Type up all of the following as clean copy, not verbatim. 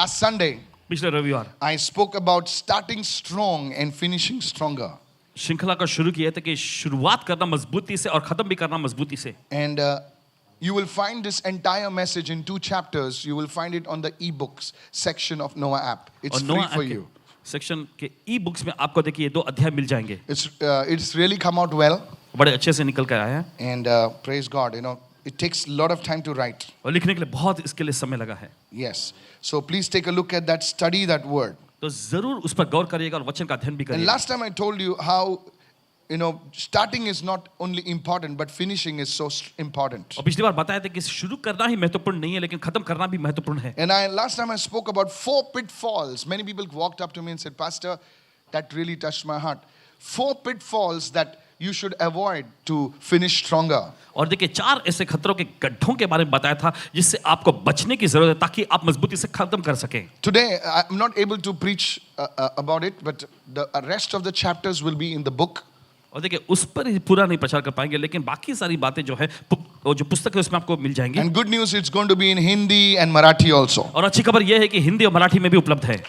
Last Sunday, पिछले रविवार I spoke about starting strong and finishing stronger. श्रृंखला का शुरू किया था कि शुरुआत करना मजबूती से और खत्म भी करना मजबूती से. And you will find this entire message in 2 chapters. You will find it on the ebooks section of Noah app. It's free for you. Section के ई बुक्स में आपको देखिए 2 अध्याय मिल जाएंगे. It's really come out well. बड़े अच्छे से निकल कर आया है. And praise God, you know, it takes a lot of time to write. और लिखने के लिए बहुत इसके लिए समय लगा है. Yes. So please take a look at that, study that word. तो जरूर उस पर गौर करिएगा और वचन का अध्ययन भी And करिएगा. last time I told you how, you know, starting is not only important, but finishing is so important. और पिछली बार बताया था कि शुरू करना ही महत्वपूर्ण नहीं है लेकिन खत्म करना भी महत्वपूर्ण है. And last time I spoke about 4 pitfalls. Many people walked up to me and said, Pastor, that really touched my heart. 4 pitfalls that you should avoid to finish stronger. और देखिए 4 ऐसे खतरों के गड्ढों के बारे में बताया था जिससे आपको बचने की जरूरत है ताकि आप मजबूती से खत्म कर सकें. Today I'm not able to preach about it, but the rest of the chapters will be in the book. और देखिए उस पर ही पूरा नहीं प्रचार कर पाएंगे लेकिन बाकी सारी बातें जो है वो जो पुस्तक है उसमें आपको मिल जाएंगी. And good news, it's going to be in Hindi and Marathi also. और अच्छी खबर यह है कि हिंदी और मराठी में भी उपलब्ध है.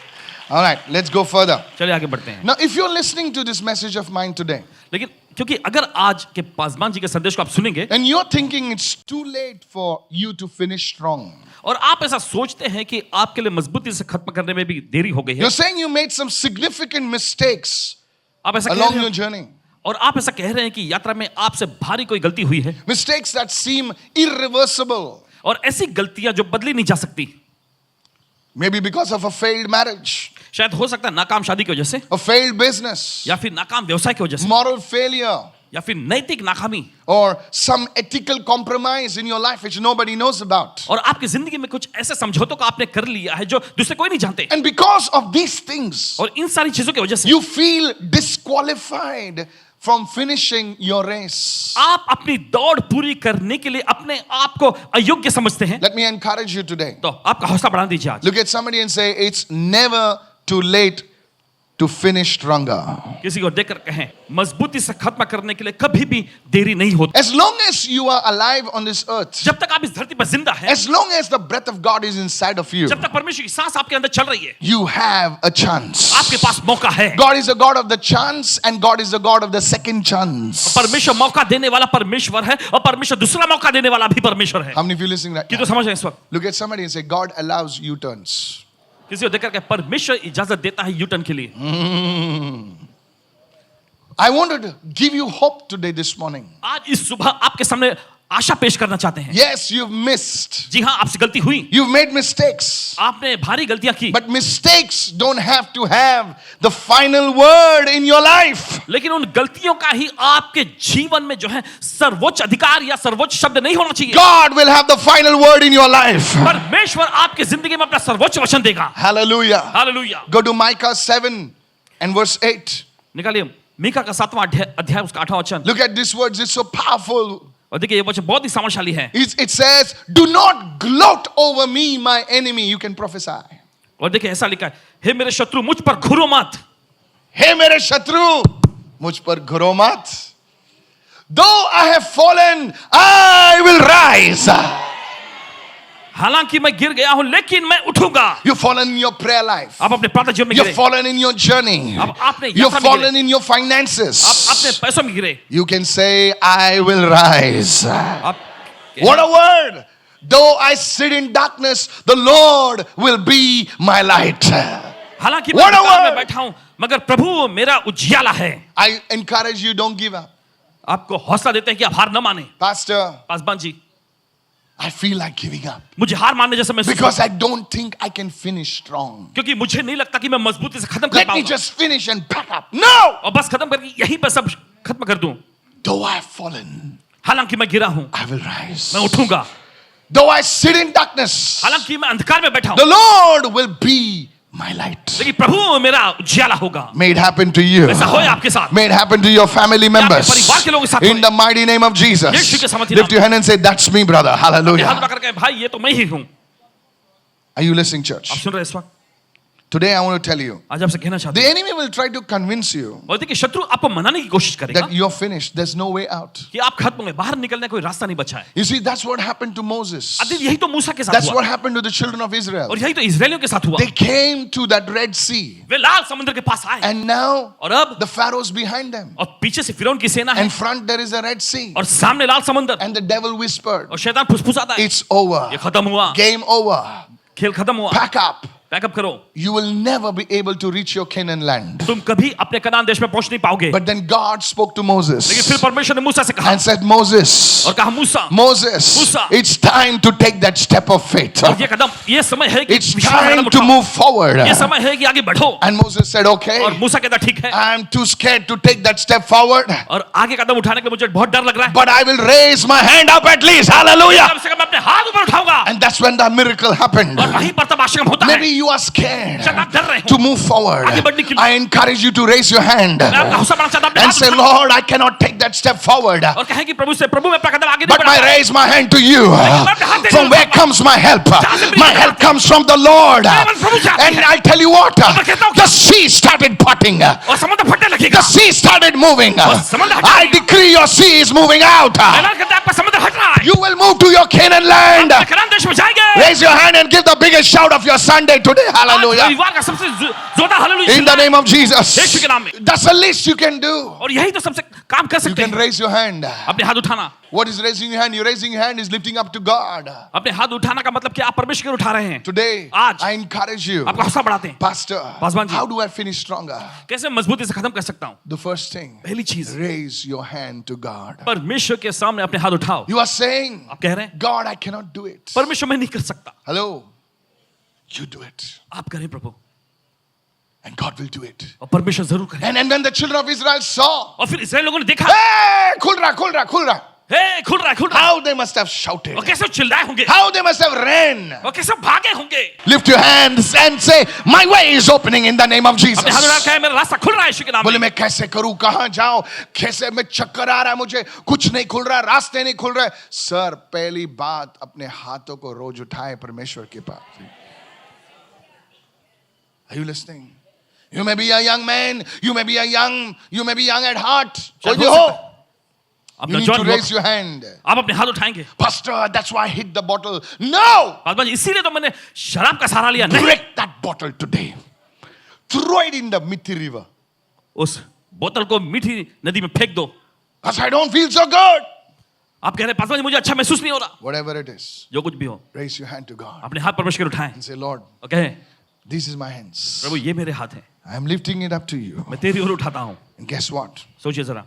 All right, let's go further. चलिए आगे बढ़ते हैं. Now, if you're listening to this message of mine today, लेकिन क्योंकि अगर आज के पासवान जी के संदेश को आप सुनेंगे and you're thinking it's too late for you to finish strong, और आप ऐसा सोचते हैं कि आपके लिए मजबूती से खत्म करने में भी देरी हो गई है. you're saying you made some significant mistakes आप ऐसा कह along रहे your हैं journey, और आप ऐसा कह रहे हैं कि यात्रा में आपसे भारी कोई गलती हुई है mistakes that seem irreversible, और ऐसी गलतियां जो बदली नहीं जा सकती. maybe because of a failed marriage, शायद हो सकता है नाकाम शादी की वजह से a failed business, या फिर नाकाम व्यवसाय की वजह से moral failure, या फिर नैतिक नाकामी or some ethical compromise in your life which nobody knows about. और आपकी जिंदगी में कुछ ऐसे समझौतों को आपने कर लिया है जो दूसरे कोई नहीं जानते. And because of these things, और इन सारी चीजों की वजह से you feel disqualified from finishing your race. आप अपनी दौड़ पूरी करने के लिए अपने आप को अयोग्य समझते हैं. Let me encourage you today. तो आपका हौसला बढ़ा दीजिए आज. Look at somebody and say, it's never too late to finish stronger. किसी को देखकर कहें मजबूती से खत्म करने के लिए कभी भी देरी नहीं होती. As long as you are alive on this earth, जब तक आप इस धरती पर जिंदा हैं, as long as the breath of God is inside of you, जब तक परमेश्वर की सांस आपके अंदर चल रही है, you have a chance. आपके पास मौका है. God is a God of the chance and God is a God of the second chance. परमेश्वर मौका देने वाला परमेश्वर है और परमेश्वर दूसरा मौका देने वाला भी परमेश्वर है. How many of you listening right कि now? तो समझ रहे हैं इस वक्त. Look at somebody and say, God allows U-turns. किसी को देखकर के परमेश्वर इजाजत देता है यूटर्न के लिए. I wanted to give you hope today this morning. आज इस सुबह आपके सामने आशा पेश करना चाहते हैं. Yes, you've missed. जी हाँ, आपसे गलती हुई. You've made mistakes. आपने भारी गलतियां की. But mistakes don't have to have the final word in your life. लेकिन उन गलतियों का ही आपके जीवन में जो है सर्वोच्च अधिकार या सर्वोच्च शब्द नहीं होना चाहिए. God will have the final word in your life. परमेश्वर आपकी जिंदगी में अपना सर्वोच्च वचन देगा. Hallelujah. Hallelujah. Go to Micah 7 and verse 8. निकालिए मीका का 7वां अध्याय उसका 8वां वचन. Look at these words, it's so powerful. और देखिए ये वचन बहुत ही सामर्थ्यशाली है. It says, do not gloat over me, my enemy. You can prophesy. और देखिए ऐसा लिखा है, हे मेरे शत्रु मुझ पर घुरो मत. हे मेरे शत्रु मुझ पर घुरो मत. Though I have fallen, I will rise. हालांकि मैं गिर गया हूं लेकिन मैं उठूंगा. You've fallen in your prayer life. आप अपने प्रार्थना जीवन में You've गिरे. fallen in your journey. अब आपने You've यात्रा में fallen गिरे. in your finances. आप अपने पैसों में गिरे. You can say, I will rise. आप What a word! Though I sit in darkness, the Lord will be my light. हालांकि मैं What a अंधकार में word! बैठा हूं मगर प्रभु मेरा उजियाला है. I encourage you, don't give up. आपको हौसला देते हैं कि आप हार न माने. Pastor, Paswan ji I feel like giving up मुझे हार मानने जैसा महसूस because होता I don't think I can finish strong. है. क्योंकि मुझे नहीं लगता कि मैं मजबूती से खत्म कर Let me पाऊंगा. just finish and back up. No! और बस खत्म करके यहीं पर सब खत्म कर दूं. Though I have fallen, हालांकि मैं गिरा हूं I will rise. मैं उठूंगा. Though I sit in darkness, हालांकि मैं अंधकार में बैठा the हूं Lord will be my light. लेकिन प्रभु मेरा उजियाला होगा. May it happen to you. ऐसा होए आपके साथ. May it happen to your family members. परिवार के लोगों के साथ In the mighty name of Jesus. यीशु के सामर्थी Lift नाम. your hand and say, that's me, brother. हाथ Hallelujah. उठा करके भाई ये तो मैं ही हूं. Are you listening, आप church? सुन रहे हैं इस वक्त. Today I want to tell you, आज आपसे कहना चाहता the हूं enemy will try to convince you और देखिए शत्रु आपको मनाने की कोशिश करेगा that you're finished. There's no way out. कि आप खत्म हो गए, बाहर निकलने का कोई रास्ता नहीं बचा है। You see, that's what happened to Moses. अब यही तो मूसा के साथ That's हुआ what happened to the children of Israel. और यही तो इजरायलियों के साथ हुआ। They came to that Red Sea, वे लाल समुद्र के पास आए and now और अब the Pharaoh's behind them. और पीछे से फिरौन की सेना है In front there is a Red Sea. और सामने लाल समुद्र And the devil whispered, और शैतान फुसफुसाता है it's over. ये खत्म हुआ, Game over. खेल खत्म हुआ, Pack up. पैकअप करो, You will never be able to reach your Canaan land. तुम कभी अपने कनान देश में पहुंच नहीं पाओगे। But then God spoke to लेकिन Moses फिर परमेश्वर ने मूसा से कहा and said, Moses, और कहा मूसा Moses, Musa. it's time to take that step of faith. और ये कदम, ये समय है कि It's विश्वास का time कदम to उठाओ। move forward. ये समय है कि आगे बढ़ो। And Moses said, okay, और मूसा कहता ठीक है I'm too scared to take that step forward, और आगे कदम उठाने के लिए मुझे बहुत डर लग रहा है, but I will raise my hand up at least. Hallelujah. कम से कम मैं अपने हाथ ऊपर उठाऊंगा And that's when the miracle happened. और वहीं पर तब आश्चर्य होता है। Maybe you are scared शायद आप डर रहे हो to move forward. आगे बढ़ने के लिए। I encourage you to raise your hand मैं आपका हौसला बढ़ाना चाहता हूं, अपने and हाथ say, उठाओ Lord, I cannot take that step forward, और कहें कि प्रभु से प्रभु मैं अपना कदम आगे नहीं but I बढ़ा raise my hand to you. From where comes my help? My help comes from the Lord. And I tell you what, the sea started parting. और समुद्र फटने लगेगा। The sea started moving. I decree your sea is moving out. ऐलान करता है आपका समुद्र हट रहा है। You will move to your Canaan land. आप कनान देश में जाएंगे। Raise your hand and give the biggest shout of your Sunday today. आज Hallelujah. रविवार का सबसे जोरदार hallelujah In the name of Jesus. यीशु के नाम में। That's the least you can do. और यही तो सबसे काम कर You सकते can हैं, raise your hand. अपने हाथ उठाना। What is raising your hand? You're raising your hand is lifting up to God. अपने हाथ उठाना का मतलब क्या? आप परमेश्वर की ओर उठा रहे हैं। Today, आज I encourage you, आपका हौसला बढ़ाते हैं। Pastor, Paswan ji. how do I finish stronger? कैसे मजबूती से खत्म कर सकता हूँ? The first thing, पहली चीज, raise your hand to God. परमेश्वर के सामने अपने हाथ उठाओ। You are saying, आप कह रहे हैं God, I cannot do it. परमेश्वर मैं नहीं कर सकता, Hello, you do it. आप करें प्रभु, And God will do it. और परमेश्वर जरूर करें। And when the children of Israel saw, और फिर इस्राएल लोगों ने देखा, hey, खुल रहा, खुल रहा, खुल रहा. हे खुल रहा है, खुल रहा है। How they must have shouted. और कैसे चिल्लाए होंगे, How they must have ran. और कैसे भागे होंगे। Lift your hands and say, my way is opening in the name of Jesus. अपने हाथ उठा के मेरा रास्ता खुल रहा है यीशु के नाम बोले में। मैं कैसे करूं, कहां जाऊं, कैसे, मैं चक्कर आ रहा है मुझे, कुछ नहीं खुल रहा, रास्ते नहीं खुल रहे। सर, पहली बात, अपने हाथों को रोज उठाए परमेश्वर के पास। Are you listening? You may be a young man, you may be young at heart. कोई भी हो, you need to raise your hand. आप अपने हाथ उठाएंगे। Pastor, that's why I hit the bottle. No! Paswan ji, इसीलिए तो मैंने शराब का सहारा लिया। नहीं, Break that bottle today. Throw it in the Mithi river. उस बोतल को मीठी नदी में फेंक दो। Because I don't feel so good. आप कह रहे हैं पासवान जी मुझे अच्छा महसूस नहीं हो रहा। Whatever it is, जो कुछ भी हो, raise your hand to God अपने हाथ परमेश्वर के उठाएं and say, Lord, और कहें this is my hands. प्रभु ये मेरे हाथ हैं, I am lifting it up to you. मैं तेरी ओर उठाता हूँ। And guess what? सोचिए जरा,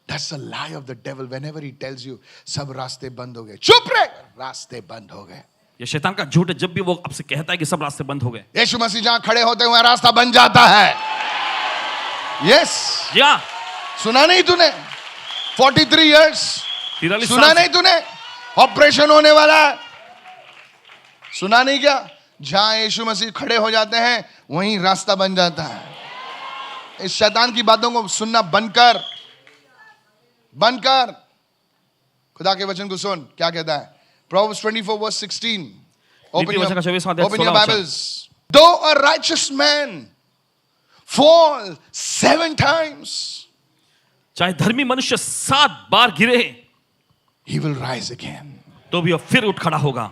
That's the lie of the devil. Whenever he tells you, सब रास्ते बंद हो गए, चुप रहे, रास्ते बंद हो गए। ये शैतान का झूठ है। जब भी वो आपसे कहता है कि सब रास्ते बंद हो गए, यीशु मसीह जहां खड़े होते हैं वहां रास्ता बन जाता है। Yes. जी हाँ, सुना नहीं तूने? 43 years. 43 सुना साल नहीं तूने? ऑपरेशन होने वाला है। सुना नहीं क्या? जहां यीशु मसीह खड़े हो जाते हैं वहीं रास्ता बन जाता है। इस शैतान की बातों को सुनना बंद कर, बंद कर। खुदा के वचन को सुन, क्या कहता है? Proverbs 24 verse 16. Open नीति वचन का 24वां अध्याय your 16वां वचन। Bibles. Though a righteous man fall 7 times, चाहे धर्मी मनुष्य 7 बार गिरे he will rise again. तो भी वो फिर उठ खड़ा होगा।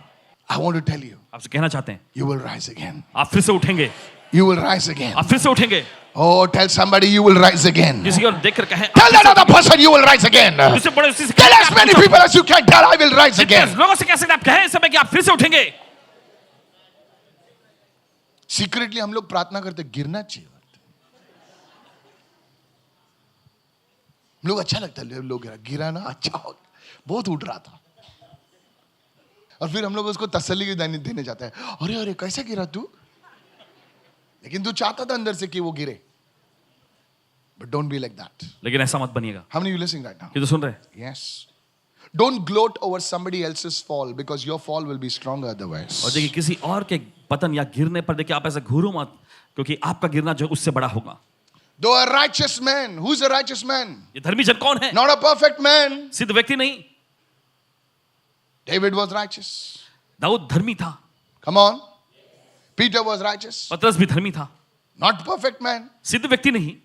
I want to tell you, आपसे कहना चाहते हैं, you will rise again. आप फिर से उठेंगे, You will rise again. आप फिर से उठेंगे। Oh, tell somebody you will rise again. किसी को देखकर कहें, Tell that other person you will rise again. Tell उससे बड़े उसी से as many people as you can. Tell I will rise again. लोगों से कैसे आप कहें इस समय कि आप फिर से उठेंगे। Secretly हम लोग प्रार्थना करते गिरना चाहिए। हम लोग अच्छा लगता है, लोग गिरा ना, अच्छा हो, बहुत उठ रहा था। और फिर हम लोग उसको तसल्ली देने जाते हैं, अरे अरे कैसे गिरा तू, लेकिन तू चाहता था अंदर से कि वो गिरे। But don't be like that. लेकिन ऐसा मत बनिएगा। How many of you listening right now? ये तो सुन रहे हैं? Yes. Don't gloat over somebody else's fall because your fall will be stronger otherwise. और देखिए किसी और के पतन या गिरने पर देखिए आप ऐसे घूरो मत, क्योंकि आपका गिरना जो उससे बड़ा होगा। Though a righteous man, who's a righteous man? ये धर्मी जन कौन है? Not a perfect man. सिद्ध व्यक्ति नहीं। David was righteous. दाऊद धर्मी था। Come on. Peter was righteous, पतरस भी धर्मी था, not perfect man, सिद्ध व्यक्ति नहीं,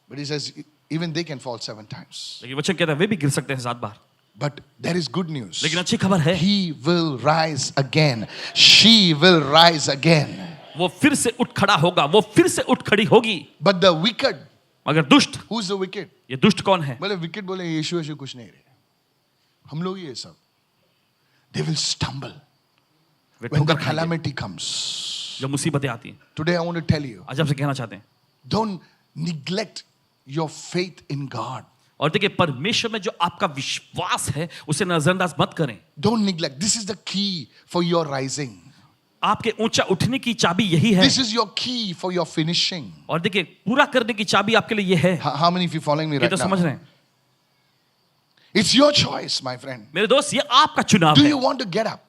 but he says even they can fall 7 times. लेकिन वचन कहता है वे भी गिर सकते हैं 7 बार. But there is good news. लेकिन अच्छी खबर है, He will rise again. She will rise again. वो फिर से उठ खड़ा होगा, वो फिर से उठ खड़ी होगी. But the wicked, मगर दुष्ट, who's the wicked? ये दुष्ट कौन है? बोले wicked बोले यीशु यीशु कुछ नहीं रहे. हम लोग ये सब. They will stumble way when the ठोकर खाएंगे calamity comes. जब मुसीबतें आती हैं. Today I want to tell you, आज आपसे कहना चाहते हैं, don't neglect your faith in God. और देखिए परमेश्वर में जो आपका विश्वास है उसे नजरअंदाज मत करें. Don't neglect. This is the key for your rising. आपके ऊंचा उठने की चाबी यही है. This is your key for your finishing. और देखिए पूरा करने की चाबी आपके लिए ये है. How many of you following me ये right तो समझ now? रहे हैं. It's your choice, my friend. मेरे दोस्त ये आपका चुनाव Do है. you want to get up?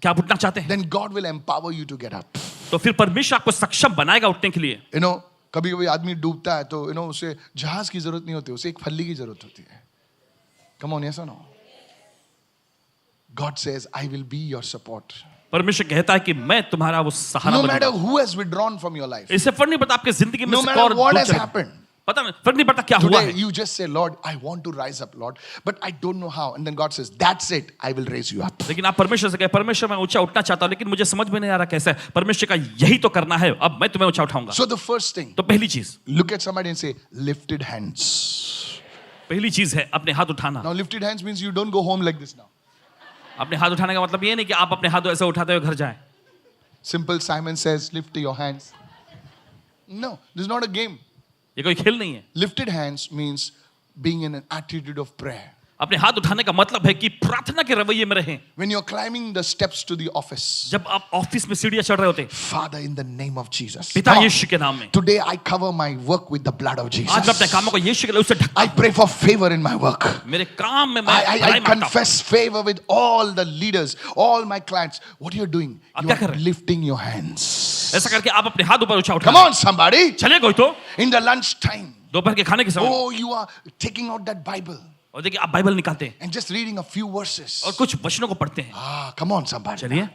क्या आप उठना चाहते हैं? Then God will empower you to get up. तो फिर परमेश्वर आपको सक्षम बनाएगा उठने के लिए. You know, कभी कभी आदमी डूबता है तो उसे जहाज की जरूरत नहीं होती, उसे एक फल्ली की जरूरत होती है. Come on, yes or no? God says, I will be your support. परमेश्वर कहता है कि मैं तुम्हारा वो सहारा No बनूंगा. matter who has withdrawn from your life. इससे फर्क नहीं पड़ता आपके जिंदगी में No से matter कौन what दूर has चले. happened. पता नहीं फर्क नहीं पड़ता क्या हुआ Today है. you just say, Lord, I want to rise up, Lord, but I don't know how. And then God says, that's it, I will raise you up. लेकिन आप परमेश्वर से कहे परमेश्वर मैं ऊंचा उठना चाहता हूं लेकिन मुझे समझ में नहीं आ रहा कैसे है. परमेश्वर का यही तो करना है, अब मैं तुम्हें ऊंचा उठाऊंगा. So the first thing, तो पहली चीज, look at somebody and say, lifted hands. पहली चीज है अपने हाथ उठाना. Now lifted hands means you don't go home like this now. अपने हाथ उठाने का मतलब ये नहीं कि आप अपने हाथ ऐसे उठाते हुए घर जाएं. Simple Simon says, lift your hands. No, this is not a game. ये कोई खेल नहीं है. Lifted hands means being in an attitude of prayer. अपने हाथ उठाने का मतलब है कि प्रार्थना के रवैये में रहें. When you're climbing the steps to the office, जब आप ऑफिस में सीढ़ियां चढ़ रहे होते हैं, Father, in the name of Jesus, पिता Come on. यीशु के नाम में, Today I cover my work with the blood of आज मैं अपने Jesus. कामों को यीशु के लिए उससे ढकता I हूं. pray for favor in my work. मेरे काम में मैं I भलाई मांगता हूं. confess favor with all the leaders, all my clients. What are you doing? आप You क्या कर are रहे हैं? lifting your hands. ऐसा करके आप अपने हाथ ऊपर उठा उठा. Come on, somebody. चले कोई तो In the lunch time, दोपहर के खाने के समय, oh, you are taking out that Bible और देखिए आप बाइबल निकालते हैं and just reading a few verses. और कुछ वचनों को पढ़ते हैं. Ah, come on, somebody. चलिए,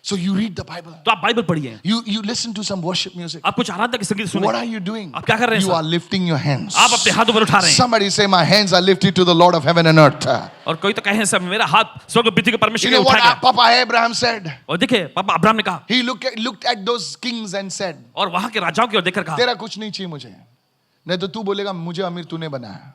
So you read the Bible. तो आप बाइबल पढ़िए. You listen to some worship music. आप कुछ आराधना के संगीत सुने. What are you doing? आप क्या कर रहे हैं You साहब? are lifting your hands. आप अपने हाथ ऊपर उठा रहे हैं. Somebody say, my hands are lifted to the Lord of heaven and earth. और कोई तो कहे सब मेरा हाथ स्वर्ग और पृथ्वी के परमेश्वर You के know what उठाएगा. Papa Abraham said? और देखिए पापा अब्राहम ने कहा, He looked at those kings and said, और वहां के राजाओं की ओर देखकर कहा, तेरा कुछ नहीं चाहिए मुझे, नहीं तो तू बोलेगा मुझे अमीर तूने बनाया.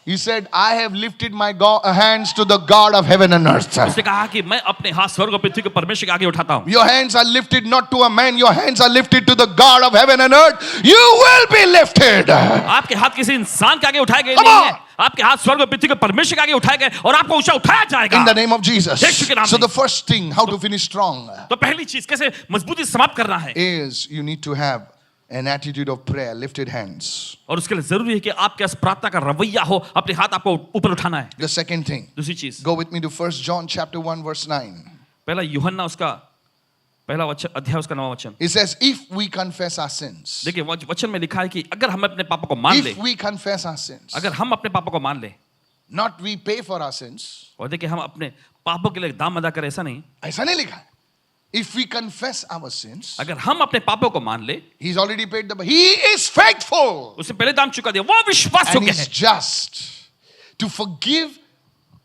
He said, I have lifted my hands to the God of heaven and earth. उसने कहा कि मैं अपने हाथ स्वर्ग और पृथ्वी के परमेश्वर के आगे उठाता हूं. Your hands are lifted not to a man, your hands are lifted to the God of heaven and earth. You will be lifted. आपके हाथ किसी इंसान के आगे उठाए गए Come नहीं on. है. आपके हाथ स्वर्ग और पृथ्वी के परमेश्वर के आगे उठाए गए और आपको ऊंचा उठाया जाएगा. In the name of Jesus. यीशु के नाम So में. the first thing, how to finish strong, तो पहली चीज कैसे मजबूती से समाप्त करना है, is you need to have an attitude of prayer, lifted hands. और उसके लिए जरूरी है कि आपके पास प्रार्थना का रवैया हो. अपने हाथ आपको ऊपर उठाना है. The second thing, दूसरी चीज, go with me to 1 John chapter 1 verse 9. पहला यूहन्ना उसका पहला वचन अध्याय उसका 9वां वचन. It says, if we confess our sins, देखिए वचन में लिखा है कि अगर हम अपने पापों को मान ले, if we confess our sins, अगर हम अपने पापों को मान ले, not we pay for our sins, और देखिए हम अपने पापों के लिए दाम अदा करें, ऐसा नहीं. ऐसा नहीं लिखा है. If we confess our sins, अगर हम अपने पापों को मान ले, He's already paid the. He is faithful उसने पहले दाम चुका दिया, वो विश्वास and योग्य He's है just to forgive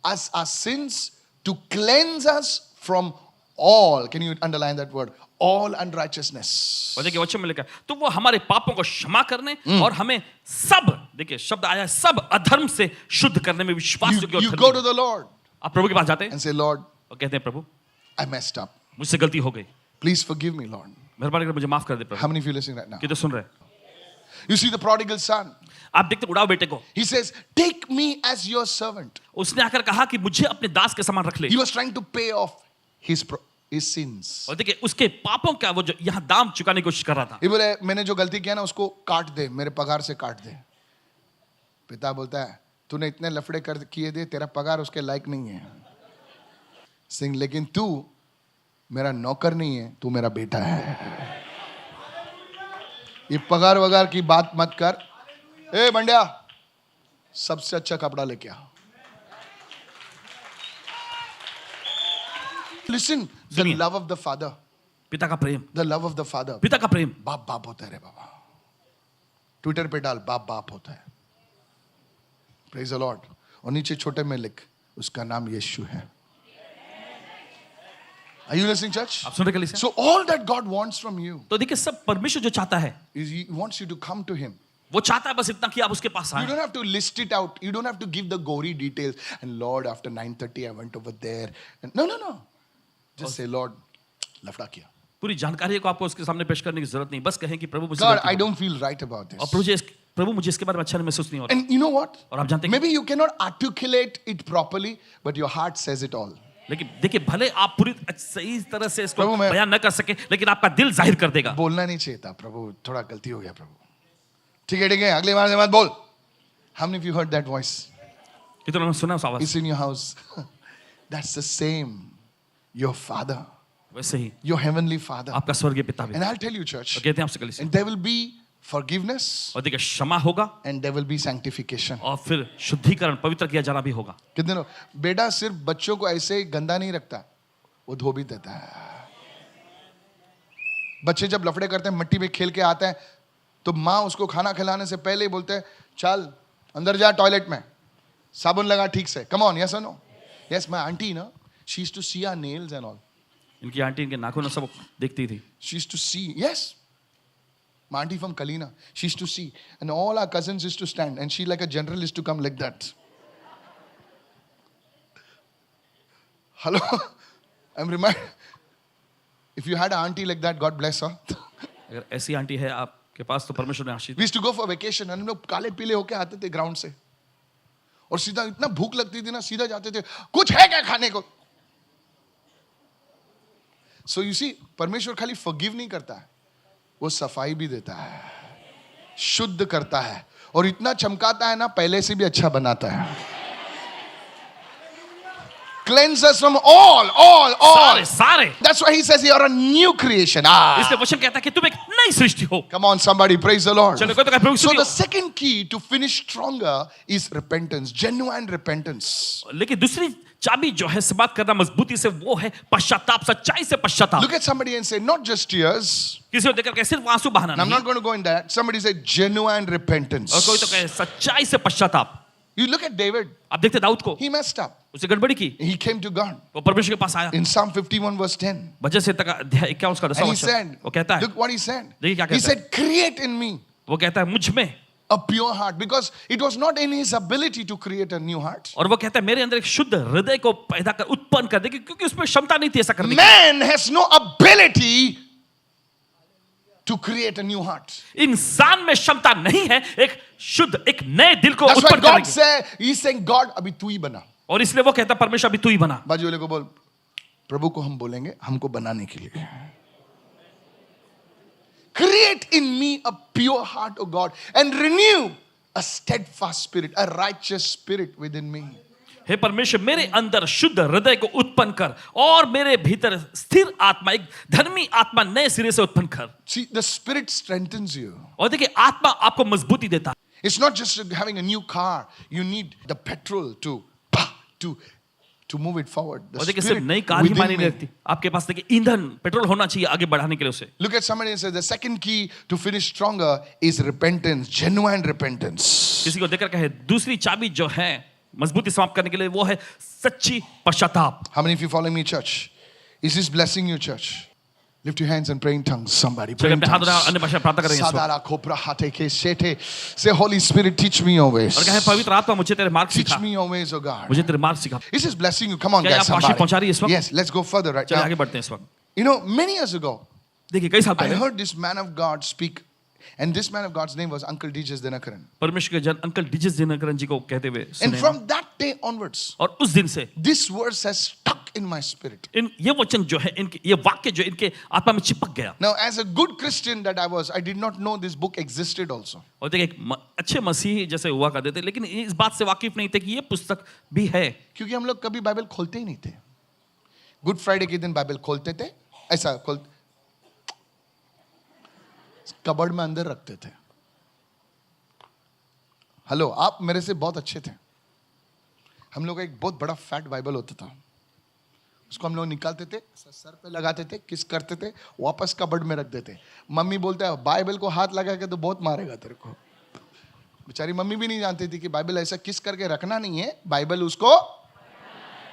us our sins, to cleanse us from all. Can you underline that word? All unrighteousness. और देखिए वचन में लिखा है, तो वो हमारे पापों को क्षमा करने और हमें सब, देखिए शब्द आया है, सब अधर्म से शुद्ध करने में विश्वास योग्य You और go धर्मी to है. the Lord आप प्रभु के पास जाते हैं and say, Lord, और कहते हैं प्रभु I messed up. मुझसे गलती हो गई, Please forgive me, Lord. मेहरबानी करके मुझे माफ कर दे How Prabhu. many of you listening right now? कि तो सुन रहे हैं. You see the prodigal son. आप देखते उड़ाओ बेटे को, He says, take me as your servant. उसने आकर कहा कि मुझे अपने दास के समान रख ले. He was trying to pay off his sins. और देखिए उसके पापों का वो जो यहाँ दाम चुकाने की कोशिश कर रहा था. ये बोले मैंने जो गलती किया ना उसको काट दे, मेरे पगार से काट दे. पिता बोलता है तूने इतने लफड़े कर किए दे, तेरा पगार उसके लायक नहीं है. सिंह, लेकिन तू मेरा नौकर नहीं है, तू मेरा बेटा है. ये पगार वगार की बात मत कर. ए बंडिया, सबसे अच्छा कपड़ा लेके आ. Listen, the सुनिए. love of the father. पिता का प्रेम, The love of the father. पिता का प्रेम। बाप बाप होता है रे बाबा। ट्विटर पे डाल बाप बाप होता है। Praise the Lord. और नीचे छोटे में लिख उसका नाम यीशु है। Are you listening, church? आप सुन रहे कलीसिया? So all that God wants from you तो देखिए सब परमेश्वर जो चाहता है is He wants you to come to Him. वो चाहता है बस इतना कि आप उसके पास You आए। don't have to list it out. You don't have to give the gory details. And Lord, after 9:30, I went over there. And no. Just say, Lord, लफड़ा किया। पूरी जानकारी को आपको उसके सामने पेश करने की जरूरत नहीं, बस कहें कि प्रभु मुझे God, गलती I हो। don't feel right about और this. प्रभु मुझे इसके बारे में अच्छा महसूस नहीं हो रहा। And you know what? और आप जानते हैं Maybe you cannot articulate it properly, but your heart says it all. लेकिन देखिए भले आप पूरी सही तरह से इसको प्रभु, मैं- बयान न कर सके, लेकिन आपका दिल जाहिर कर देगा। बोलना नहीं चाहिए था प्रभु, थोड़ा गलती हो गया प्रभु। ठीक है, अगली बार से मत बोल। How many of you heard that voice? कितनों ने सुना उस आवाज? It's in your house. That's the same. Your father, वैसे ही your heavenly father. आपका स्वर्गीय पिता भी। And I'll tell you, church, और कहते हैं आपसे कलीसिया, and there will be forgiveness और देखिए क्षमा होगा and there will be sanctification. और फिर शुद्धिकरण, पवित्र किया जाना भी होगा। कितने लोग, बेटा सिर्फ बच्चों को ऐसे ही गंदा नहीं रखता, वो धो भी देता है। बच्चे जब लफड़े करते हैं, मिट्टी में खेल के आते हैं, तो माँ उसको खाना खिलाने से पहले ही बोलते हैं, चल अंदर जा टॉयलेट में, साबुन लगा ठीक से, कम ऑन, यस और नो? यस, माय आंटी ना, she used to see our nails and all. इनकी आंटी इनके नाखून सब देखती थी। She used to see, yes. My auntie from Kalina, she used to see. And all our cousins used to stand. And she, like a general, used to come like that. Hello? I'm reminded. If you had an auntie like that, God bless her. अगर ऐसी aunty है आपके पास तो परमेश्वर ने आशीष। We used to go for vacation. And हम लोग काले पीले होके आते थे ग्राउंड से. और सीधा इतना भूख लगती थी ना, सीधा जाते थे, कुछ है क्या खाने को? So you see, परमेश्वर खाली forgive नहीं करता है, वो सफाई भी देता है, शुद्ध करता है, और इतना चमकाता है ना, पहले से भी अच्छा बनाता है। Cleanse us from all. सारे। That's why he says you are a new creation. इसलिए वचन कहता है कि तुम एक नई सृष्टि हो। Come on, somebody, praise the Lord. चलो कोई तो कहे प्रभु So स्तुति the हो। second key to finish stronger is repentance, genuine repentance. लेकिन दूसरी चाबी जो है बात करना मजबूती से, वो है पश्चाताप, सच्चाई से पश्चाताप। Look at somebody and say, not just tears. किसी को देखकर कहे सिर्फ आंसू बहाना And I'm नहीं, not going to go in that. Somebody say genuine और repentance. कोई तो कहे सच्चाई से पश्चाताप। You look at David. आप देखते दाऊद को, He messed up. उसे गड़बड़ी की, He came to God. वो परमेश्वर के पास आया। In Psalm 51 verse 10. वजह से तक अध्याय 51 उसका 10वां And he वचन, said, वो कहता है, look what he said. देखिए क्या He कहता है, said, create in me वो कहता है मुझ में, a pure heart. Because it was not in his ability to create a new heart. और वो कहता है मेरे अंदर एक शुद्ध हृदय को पैदा कर, उत्पन्न कर दे, क्योंकि उसमें क्षमता नहीं थी ऐसा करने की। Man has no ability to create a new heart. इंसान में क्षमता नहीं है एक शुद्ध, एक नए दिल को That's why उत्पन्न God करने की। said, he's saying, God, अभी तू ही बना. और इसलिए वो कहता है परमेश्वर अभी तू ही बना। बाजू वाले को बोल, प्रभु को हम बोलेंगे हमको बनाने के लिए। Create in me a pure heart, O God, and renew a steadfast spirit, a righteous spirit within me. हे परमेश्वर मेरे अंदर शुद्ध हृदय को उत्पन्न कर और मेरे भीतर स्थिर आत्मा, एक धर्मी आत्मा नए सिरे से उत्पन्न कर। See, the spirit strengthens you. और देखिए आत्मा आपको मजबूती देता है। It's not just having a new car. You need the petrol to move it forward. The और देखिए spirit सिर्फ नई कार ही मानी within नहीं me. रखती, आपके पास देखिए ईंधन पेट्रोल होना चाहिए आगे बढ़ाने के लिए उसे। Look at somebody and say, the second key to finish stronger is repentance, genuine repentance. किसी को देखकर कहे दूसरी चाबी जो है मजबूती समाप्त करने के लिए, वो है सच्ची पश्चाताप। How many of you following me, church? Is this blessing you, church? Lift your hands and pray in tongues. Somebody pray चलिए in अपने हाथ tongues. उठाओ, अन्य भाषा प्रार्थना करेंगे इस वक्त। Sadara kopra hate ke shete. Say, Holy Spirit, teach me your ways. और कहे पवित्र आत्मा मुझे तेरे मार्ग Teach सिखा, me your ways, oh God. मुझे तेरे मार्ग सिखा। Is this blessing you? Come on, क्या guys. ये आपको आशीष Somebody. पहुंचा रही है इस वक्त? Yes, let's go further right चलिए now. आगे बढ़ते हैं इस वक्त। You know, many years ago, देखिए कई साल I पहले heard this man of God speak. And this man of God's name was Uncle D.J. Dinakaran. परमेश्वर के जन अंकल डीजेस दिनकरन जी को कहते हुए And सुने। from that day onwards, और उस दिन से this verse has stuck in my spirit. ये वचन जो है इनके, ये वाक्य जो इनके आत्मा में चिपक गया। Now, as a good Christian that I was, I did not know this book existed also. और देखिए एक अच्छे मसीही जैसे हुआ करते थे, लेकिन इस बात से वाकिफ नहीं थे कि ये पुस्तक भी है। क्योंकि हम लोग कभी बाइबल खोलते ही नहीं थे। गुड फ्राइडे के दिन बाइबल खोलते थे, ऐसा कबर्ड में अंदर रखते थे। हेलो, आप मेरे से बहुत अच्छे थे। हम लोग का एक बहुत बड़ा फैट बाइबल होता था, उसको हम लोग निकालते थे, सर पे लगाते थे, किस करते थे, वापस कबर्ड में रख देते। मम्मी बोलता है बाइबल को हाथ लगा के तो बहुत मारेगा तेरे को। बेचारी मम्मी भी नहीं जानती थी कि बाइबल ऐसा किस करके रखना नहीं है, बाइबल उसको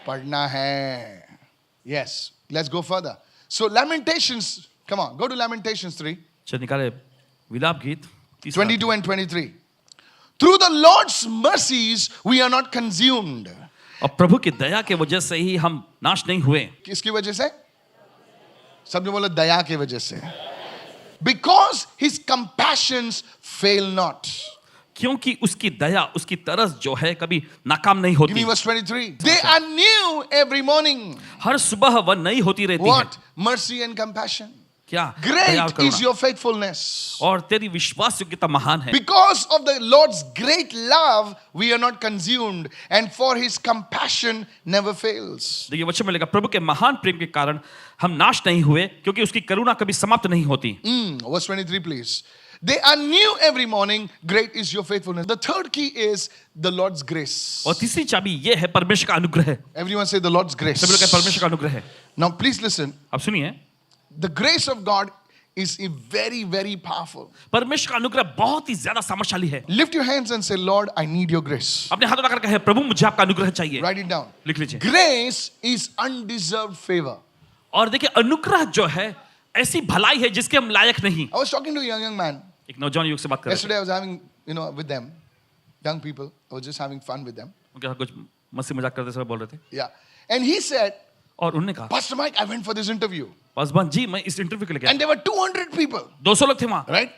पढ़ना है। Yes, let's go further. So Lamentations, come on, go to Lamentations 3 चल निकाले विलाप गीत 30 22 and 23. Through the Lord's mercies we are not consumed. और प्रभु की दया के वजह से ही हम नाश नहीं हुए। किसकी वजह से? सब जो बोलो दया की वजह से। Because his compassions fail not. क्योंकि उसकी दया, उसकी तरस जो है कभी नाकाम नहीं Give me होती। verse 23. They are new every morning. हर सुबह वह नई होती रहती है। What? Mercy and compassion. क्या? दया और Great is Karuna. your faithfulness. और तेरी विश्वास योग्यता महान है। Because of the Lord's great love, we are not consumed, and for his compassion never fails. देखिए वचन में लिखा प्रभु के महान प्रेम के कारण हम नाश नहीं हुए, क्योंकि उसकी करुणा कभी समाप्त नहीं होती। Verse 23, please. They are new every morning. Great is your faithfulness. The third key is the Lord's grace. और तीसरी चाबी ये है परमेश्वर का अनुग्रह। Everyone say the Lord's grace. सभी लोग कहें परमेश्वर का अनुग्रह है। Now, please listen. अब सुनिए, The grace of God is very, very powerful. परमेश्वर का अनुग्रह बहुत ही ज्यादा सामर्थ्यशाली है। Lift your hands and say, Lord, I need your grace. अपने हाथ उठाकर कहे प्रभु मुझे आपका अनुग्रह चाहिए। Write it down. लिख लीजिए। Grace is undeserved favor. और देखिए अनुग्रह जो है ऐसी भलाई है जिसके हम लायक नहीं। I was talking to a young man. एक नौजवान युवक से बात कर रहे थे। Yesterday I was having, with them, young people. I was just having fun with them. उनके साथ कुछ मस्ती मजाक करते समय बोल रहे थे। Yeah. And he said, और उन्होंने कहा Pastor Mike, I went for this interview. Paswan ji मैं इस इंटरव्यू के लिए गया। And there were 200 people, 200 लोग थे वहां। right?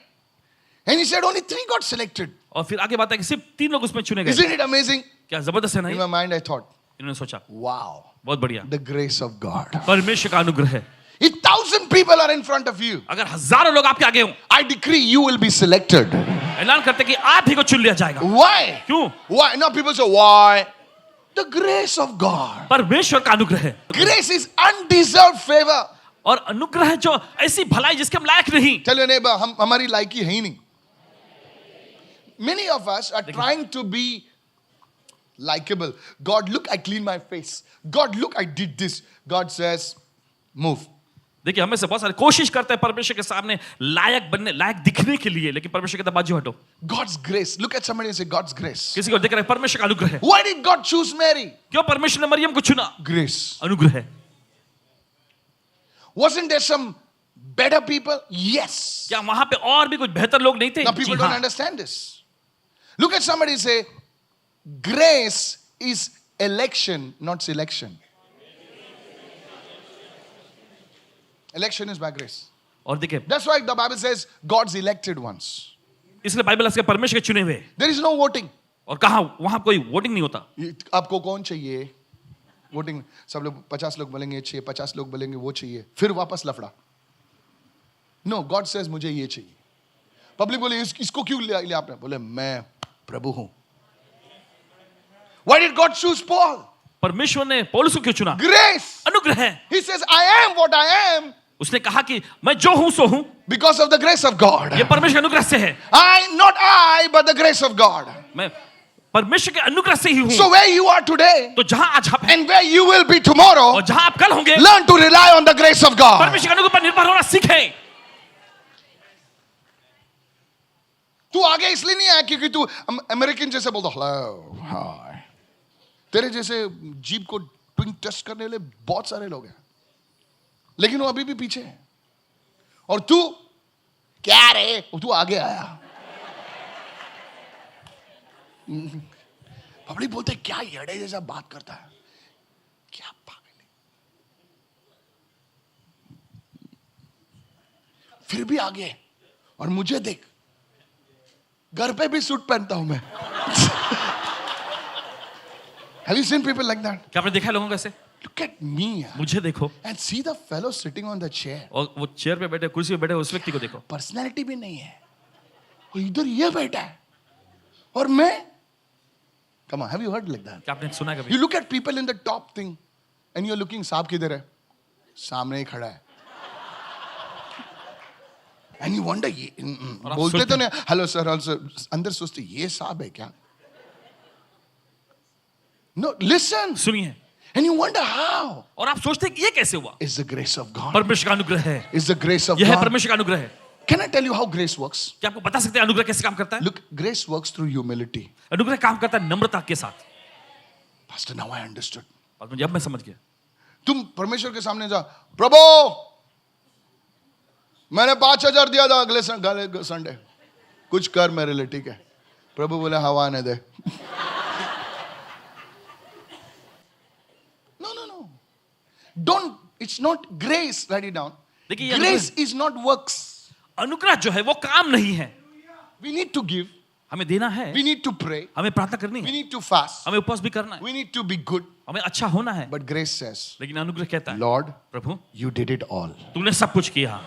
And he said only 3 got selected. और फिर आगे बात है कि सिर्फ 3 लोग उसमें चुने गए। Isn't it amazing? क्या जबरदस्त है In नहीं? my mind I thought, इन्होंने सोचा wow, बहुत बढ़िया, the grace of God. परमेश्वर का अनुग्रह है। If 1,000 people are in front of you, अगर हजारों लोग आपके आगे हों, I decree you will be selected. ऐलान करते कि आप ही को चुन लिया जाएगा। Why? क्यों? Why? Now people say, why? The grace of God. परमेश्वर का अनुग्रह है। Grace is undeserved favor. और अनुग्रह जो ऐसी भलाई जिसके हम लायक नहीं। Tell your neighbor, हमारी लायकी है ही नहीं. Many of us are trying to be likable. God, look, I cleaned my face. God, look, I did this. God says, move. देखिए हमें से बहुत सारे कोशिश करते हैं परमेश्वर के सामने लायक बनने, लायक दिखने के लिए, लेकिन परमेश्वर कहता है बाजू हटो। God's grace. Look at somebody and say, God's grace. किसी को देख रहे हैं परमेश्वर का अनुग्रह है। Why did God choose Mary? क्यों परमेश्वर ने मरियम को चुना? Grace. अनुग्रह है। Wasn't there some better people? Yes. क्या वहां पे और भी कुछ बेहतर लोग नहीं थे? Now people जी don't हाँ। understand this. Look at somebody and say, grace is election, not selection. Election is by grace. और देखिए That's why the Bible says God's elected ones. इसलिए बाइबल इसके परमेश्वर के चुने हुए। There is no voting. और कहा वहां कोई वोटिंग नहीं होता। आपको कौन चाहिए? वोटिंग सब लोग 50 लोग बोलेंगे चाहिए, 50 लोग बोलेंगे वो चाहिए, फिर वापस लफड़ा। No, God says मुझे ये चाहिए। पब्लिक बोले इसको क्यों लिया आपने? बोले मैं प्रभु हूं। Why did God choose Paul? परमेश्वर ने पौलुस को क्यों चुना? Grace. अनुग्रह है। He says, I am what I am उसने कहा कि मैं जो हूं सो हूं, because of the grace of God. ये परमेश्वर के अनुग्रह से है। Not I, but the grace of God. मैं परमेश्वर के अनुग्रह से ही हूं। So where you are today तो जहां आज आप हैं and where you will be tomorrow, और जहां आप कल होंगे, learn to rely on the grace of God. परमेश्वर के अनुग्रह पर निर्भर होना सीखें। तू आगे इसलिए नहीं आया क्योंकि तू अमेरिकन जैसे बोलता हेलो हाय। तेरे जैसे जीप को ट्विंग टेस्ट करने वाले बहुत सारे लोग हैं, लेकिन वो अभी भी पीछे है। और तू क्या रे, तू आगे आया। पब्लिक बोलते क्या येड़े जैसा बात करता है, क्या पागल है, फिर भी आगे। और मुझे देख, घर पे भी सूट पहनता हूं मैं। Have you seen people like that? क्या आपने देखा है लोगों को ऐसे? Look at me मुझे देखो and see the fellow sitting on the chair. और वो चेयर पे बैठे, कुर्सी पे बैठे उस व्यक्ति को देखो। पर्सनैलिटी भी नहीं है, और इधर ये बैठा है और मैं। Come on, have you heard like that? क्या आपने सुना है कभी? You look at people in the top thing and you're looking, सांप किधर है? सामने ही खड़ा है। And you wonder, बोलते तो नहीं हेलो सर, अंदर सोचते ये सांप है क्या? No, listen. सुनिए, And you wonder how. और आप सोचते हैं कि ये कैसे हुआ? It's the grace of God. परमेश्वर का अनुग्रह है। It's the grace of यह है God. परमेश्वर का अनुग्रह है। Can I tell you how grace works? क्या आपको बता सकते हैं अनुग्रह कैसे काम करता है? Look, grace works through humility. अनुग्रह काम करता है नम्रता के साथ। Pastor, now I understood. और मुझे अब मैं समझ गया। तुम परमेश्वर के सामने जा, प्रभु मैंने 5,000 दिया था अगले संडे, कुछ कर मेरे लिए, ठीक है? प्रभु बोले हवा आने दे। No. Don't, it's not grace, write it down. देखिए ये Grace is not works. अनुग्रह जो है वो काम नहीं है। We need to give, हमें देना है, we need to pray, हमें प्रार्थना करनी we है, need to fast, हमें उपवास भी करना है, we need to be good. हमें अच्छा होना है। But grace says, लेकिन अनुग्रह कहता है, Lord, Prabhu you did it all. तूने सब कुछ किया,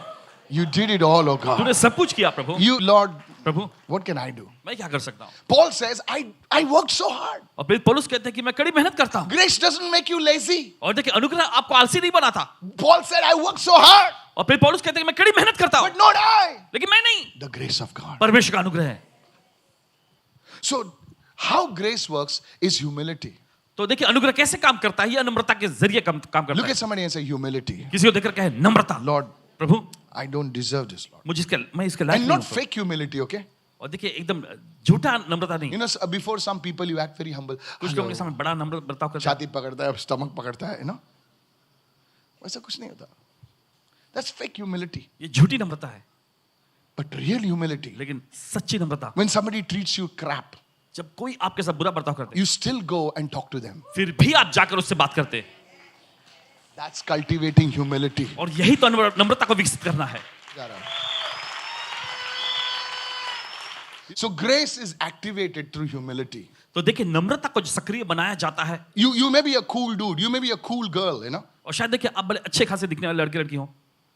You did it all, oh God. तूने सब कुछ किया प्रभु। You, Lord, Prabhu what can I do? मैं क्या कर सकता हूँ? Paul says, I worked so hard. और फिर पौलुस कहते हैं कि मैं कड़ी मेहनत करता हूँ। Grace doesn't make you lazy. और देखिए अनुग्रह आपको आलसी नहीं बनाता। Paul said, I worked so hard, और फिर पौलुस कहते हैं कि मैं कड़ी मेहनत करता हूँ, but not I. लेकिन मैं नहीं, The grace of God. परमेश्वर का अनुग्रह है। So, how grace works is humility. तो देखिए अनुग्रह कैसे काम करता है, ये नम्रता के जरिए काम करता Look है। at somebody and say, humility. किसी को देखकर कहे नम्रता, Lord, Prabhu I don't deserve this, Lord. मैं इसके लायक And नहीं not हूँ। fake humility, okay? और देखिए एकदम झूठा नम्रता नहीं। You know, before some people, you act very humble. कुछ लोगों के सामने बड़ा नम्र बर्ताव करता है। छाती पकड़ता है, stomach पकड़ता है, you know? वैसा कुछ नहीं होता. That's fake humility. ये झूठी नम्रता है। But real humility, लेकिन सच्ची नम्रता, when somebody treats you crap, जब कोई आपके साथ बुरा बर्ताव करते हैं, you still go and talk to them. फिर भी आप जाकर उससे बात करते हैं। That's cultivating humility. और यही तो नम्रता को विकसित करना है। So grace is activated through humility. तो देखिए नम्रता को जो सक्रिय बनाया जाता है। You may be a cool dude, you may be a cool girl, you know, और शायद देखिए आप बड़े अच्छे खासे दिखने वाले लड़के लड़की हो,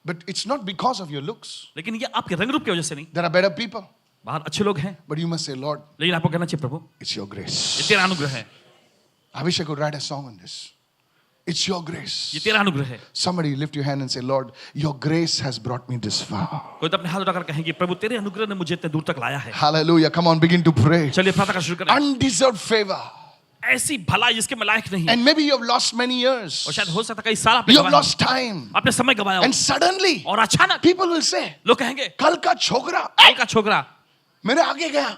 but it's not because of your looks. लेकिन ये आपके रंग रूप की वजह से नहीं। There are better people, बाहर अच्छे लोग हैं, but you must say, Lord, लेकिन आपको कहना चाहिए प्रभु it's your ये grace. तेरा अनुग्रह है, I wish I could write a song on this. It's your ये grace. तेरा अनुग्रह है। Somebody lift your hand and say, Lord, your grace has brought me this far. कोई तो अपने हाथ उठाकर कहेंगे प्रभु तेरे अनुग्रह ने मुझे इतने दूर तक लाया है। Hallelujah. Come on, begin to pray. चलिए प्रार्थना करना शुरू करें। Undeserved favor. ऐसी भलाई जिसके मैं लायक नहीं है, And maybe you have lost many years. और शायद हो सकता है कई साल आपने You have गवाया lost time. हो, आपने समय गवाया हो, And suddenly, और अचानक people will say, लोग कहेंगे कल का छोकरा कल का छोकरा मेरे आगे गया,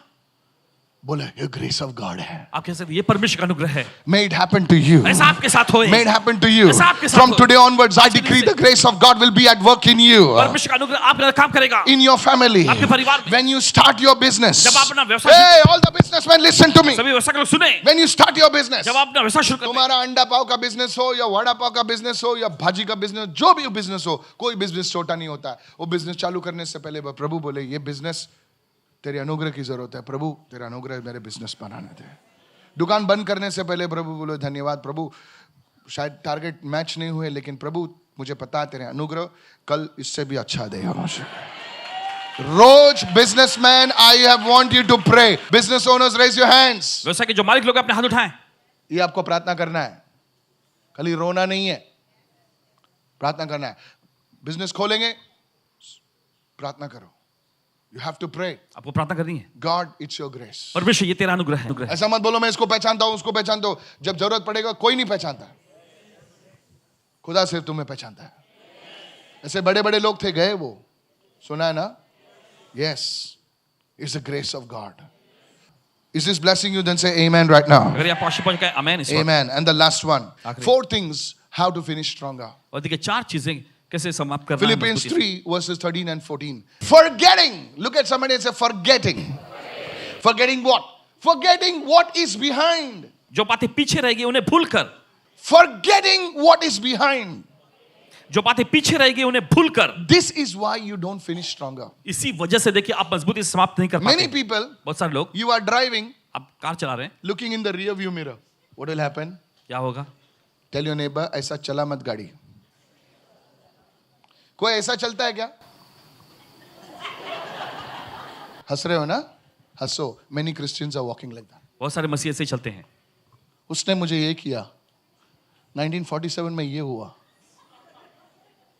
बोला ये grace of God है. आप कह सकते ये परमेश्वर का अनुग्रह है। May it happen to you. ऐसा आपके साथ होए, May it happen to you. ऐसा आपके साथ From हो। today onwards, I आज से decree दिन the grace of God will be at work in you, परमेश्वर का अनुग्रह आपके अंदर काम करेगा। in your family. आपके परिवार में When you start your business, जब आप अपना व्यवसाय hey, all the businessmen, listen to me. सभी व्यवसाय के लोग सुने, When you start your business, जब आप अपना व्यवसाय शुरू करते हैं, तुम्हारा अंडा पाव का बिजनेस हो या वड़ा पाव का बिजनेस हो या भाजी का बिजनेस, जो भी बिजनेस हो, कोई बिजनेस छोटा नहीं होता है। वो बिजनेस चालू करने से पहले प्रभु बोले ये बिजनेस तेरे अनुग्रह की जरूरत है, प्रभु तेरा अनुग्रह मेरे बिजनेस बनाने दे। दुकान बंद करने से पहले प्रभु बोले धन्यवाद प्रभु, शायद टारगेट मैच नहीं हुए, लेकिन प्रभु मुझे पता है तेरे अनुग्रह कल इससे भी अच्छा देगा मुझे। रोज businessman, I have want you to pray. Business owners, raise your hands. व्यवसाय के जो मालिक लोग हैं, अपने हाथ उठाएं। ये आपको प्रार्थना करना है, खाली रोना नहीं है, प्रार्थना करना है। बिजनेस खोलेंगे, प्रार्थना करो। You have to pray. आपको प्रार्थना करनी है। God, it's your grace. परमेश्वर ये तेरा अनुग्रह है। ऐसा मत बोलो मैं इसको पहचानता हूं, उसको पहचानता हूं। जब जरूरत पड़ेगा कोई नहीं पहचानता, खुदा सिर्फ तुम्हें पहचानता है। ऐसे बड़े बड़े लोग थे, गए वो, सुना है ना? Yes, it's the grace of God. Is this blessing you? Then say amen right now. अगर ये आपको आशीर्वाद का आमेन इस वक्त। Amen. And the last one, आखिरी। 4 things how to finish stronger. और देखिए 4 चीजें कैसे समाप्त करना है Philippians मजबूती से। 3 verses 13 and 14. Forgetting. Look at somebody and say forgetting. Forgetting what? Forgetting what is behind. जो बातें पीछे रह गई उन्हें भूलकर, Forgetting what is behind. जो बातें पीछे रह गई उन्हें भूलकर। This is why you don't finish stronger. इसी वजह से देखिए आप मजबूती से समाप्त नहीं कर Many पाते। people, बहुत सारे लोग you are driving, आप कार चला रहे हैं, looking in the rear view mirror. What will happen? क्या होगा? Tell your neighbor, ऐसा चला मत गाड़ी। कोई ऐसा चलता है क्या? हंस रहे हो ना? हंसो। Many Christians are walking like that. बहुत सारे मसीह ऐसे ही चलते हैं। उसने मुझे ये किया, 1947 में ये हुआ,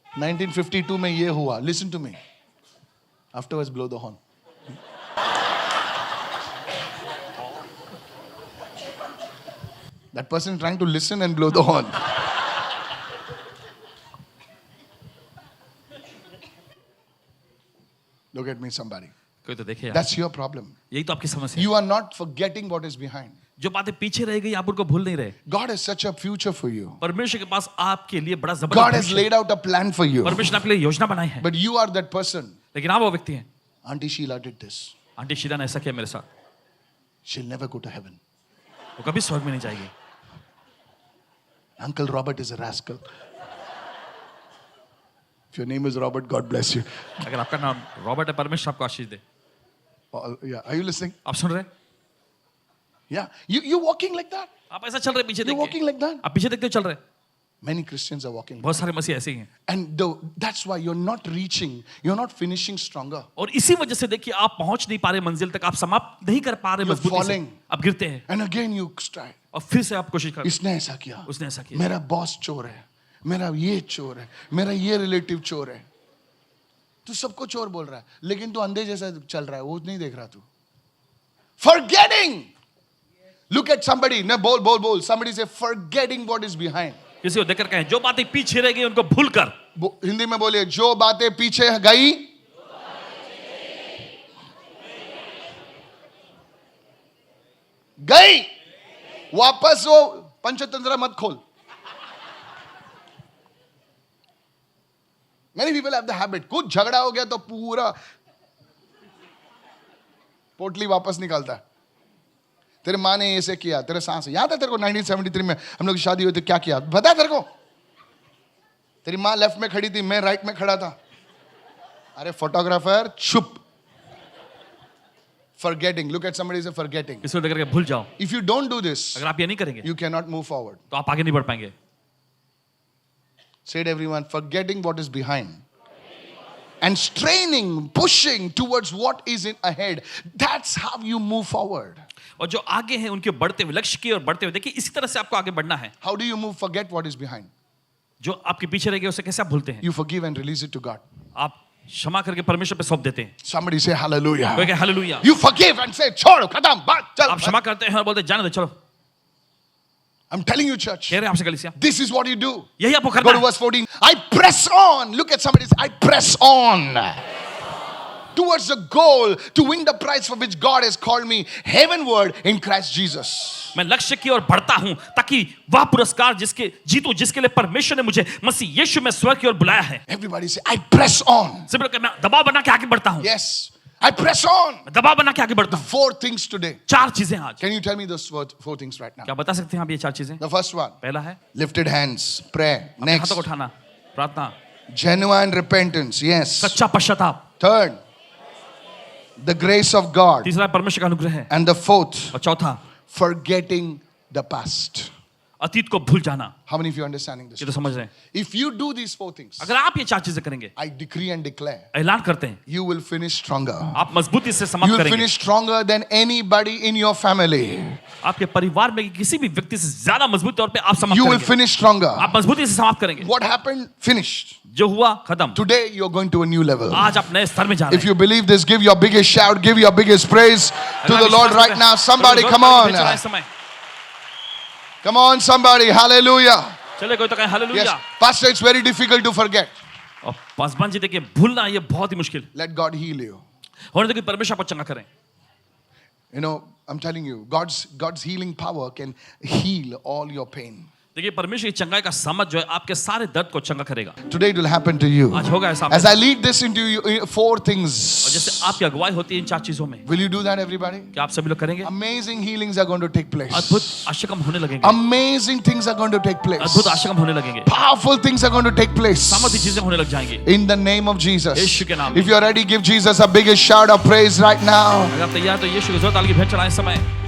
1952 में ये हुआ। Listen to me. Afterwards blow the horn. That person is trying to listen and blow the horn. Look at me, somebody. कोई तो देखे यार, That's your problem. यही तो आपकी समस्या है। You are not forgetting what is behind. जो बातें पीछे रह गई आप उनको भूल नहीं रहे। God has such a future for you. परमेश्वर के पास आपके लिए बड़ा God जबरदस्त has भविष्य है। laid out a plan for you. परमेश्वर ने आपके लिए योजना बनाई है, But you are that person. लेकिन आप वो व्यक्ति हैं। Auntie Sheila did this. Auntie Sheila ने ऐसा किया मेरे साथ, She'll never go to heaven. वो कभी स्वर्ग में नहीं जाएगी। Uncle Robert is a rascal. If your name is Robert, God bless you. अगर आपका नाम रॉबर्ट है, परमेश्वर आपको आशीष दे। Yeah, are you listening? आप सुन रहे हैं? Yeah, you're walking like that. आप ऐसा चल रहे पीछे You're देख walking के, like that. आप पीछे देखते चल रहे हैं। Many Christians are walking. बहुत सारे मसीह ऐसे ही हैं, And that's why you're not reaching, you're not finishing stronger. और इसी वजह से देखिए आप पहुंच नहीं पा रहे मंजिल तक, आप समाप्त नहीं कर पा रहे You're मजबूती से, falling. आप गिरते हैं And again you try. और फिर से आप कोशिश करते इसने ऐसा किया, हैं, उसने ऐसा किया, मेरा बॉस चोर है, मेरा ये चोर है, मेरा ये रिलेटिव चोर है. तू सबको चोर बोल रहा है, लेकिन तू अंधे जैसा चल रहा है, वो नहीं देख रहा तू. Forgetting. Look at somebody. No, बोल. Somebody say forgetting what is behind. किसी को देखकर कहें जो बातें पीछे रह गई उनको भूल कर। हिंदी में बोलिए, जो बातें पीछे गई वापस वो पंचतंत्र मत खोल. Many people have the habit, कुछ झगड़ा हो गया तो पूरा पोटली वापस निकालता है. तेरे माँ ने ऐसे किया, तेरे सांस याद है तेरे को 1973 में हम लोग की शादी हुई थी, क्या किया बता है तेरे को? तेरी माँ लेफ्ट में खड़ी थी, मैं राइट में खड़ा था. अरे फोटोग्राफर चुप. Forgetting. Look at somebody say forgetting. किसी को देखकर के भूल जाओ। If you don't do this, अगर आप ये नहीं करेंगे you cannot move forward. तो आप आगे नहीं बढ़ पाएंगे। Say it everyone, forgetting what is behind. And straining, pushing towards what is in ahead. That's how you move forward. और जो आगे हैं उनके बढ़ते हुए लक्ष्य की और बढ़ते हुए, देखिए इसी तरह से आपको आगे बढ़ना है। How do you move? Forget what is behind. जो आपके पीछे रह गए उसे कैसे आप भूलते हैं? You forgive and release it to God. आप क्षमा करके परमेश्वर पे सौंप देते हैं। Somebody say hallelujah. कोई कहे hallelujah. You forgive and say, छोड़ो, खत्म, बात, चल. आप क्षमा करते हैं और बोलते हैं जाने दो, चलो। I'm telling you, church. कह रहे हैं आपसे कलीसिया, This is what you do. यही आपको Go करना to है। verse 14. I press on. Look at somebody say, I press on. Towards the goal to win the prize for which God has called me heavenward in Christ Jesus. मैं लक्ष्य की ओर बढ़ता हूं ताकि वह पुरस्कार जिसके लिए परमेश्वर ने मुझे मसीह यीशु में स्वर्ग की ओर बुलाया है। Everybody say, I press on. सब लोग मैं दबाव बना के आगे बढ़ता हूं। Yes, I press on. मैं दबाव बना के आगे बढ़ता हूं। 4 things today. 4 चीजें आज। Can you tell me those 4 things right now? क्या बता सकते हैं आप ये 4 चीजें? The first one, पहला है lifted hands, prayer. अपने Next, हाथों को उठाना, प्रार्थना। genuine repentance. Yes. सच्चा पश्चाताप। Third, the grace of God. तीसरा परमेश्वर का अनुग्रह है। And the fourth, और चौथा forgetting the past. अतीत को भूल जाना। How many of you are understanding this? ये तो समझ रहे हैं। If you do these 4 things, अगर आप ये 4 चीजें करेंगे, I decree and declare, ऐलान करते हैं, you will finish stronger. आप मजबूती से You समाप्त will करेंगे। finish stronger than anybody in your family. आपके परिवार में किसी भी व्यक्ति से ज्यादा मजबूत तौर पे आप समाप्त You will करेंगे। finish stronger. आप मजबूती से समाप्त करेंगे। What happened? Finished. जो हुआ खत्म। Today you're going to a new level. आज आप नए स्तर में जा रहे If you believe this, give your biggest shout, give your biggest praise to the Lord right now. Somebody, come on. Come on, somebody. Hallelujah. चले कोई तो कहे Yes, hallelujah. Pastor, it's very difficult to forget. और पासवान जी देखिए भूलना ये बहुत ही मुश्किल। Let God heal you. होने देखिए परमेश्वर आपको चंगा करें। You know, I'm telling you, God's healing power can heal all your pain. देखिए परमेश्वर की चंगाई का समझ जो है आपके सारे दर्द को चंगा करेगा। Today it will happen to you. आज होगा ऐसा। As I lead this into you, 4 और things. जैसे आपकी अगुवाई होती है इन 4 चीजों में, Will you do that, everybody? क्या आप सभी लोग करेंगे? Amazing healings are going to take place. अद्भुत आश्चर्यकम होने लगेंगे। Amazing things are going to take place. अद्भुत आश्चर्यकम होने लगेंगे। Powerful things are going to take place. सामर्थ्य चीजें होने लग जाएंगी। In the name of Jesus. यीशु के नाम में। If you're ready, give Jesus a biggest shout of praise right now. अगर आप तैयार तो यीशु को जोरदार की भेंट चढ़ाएं इस समय।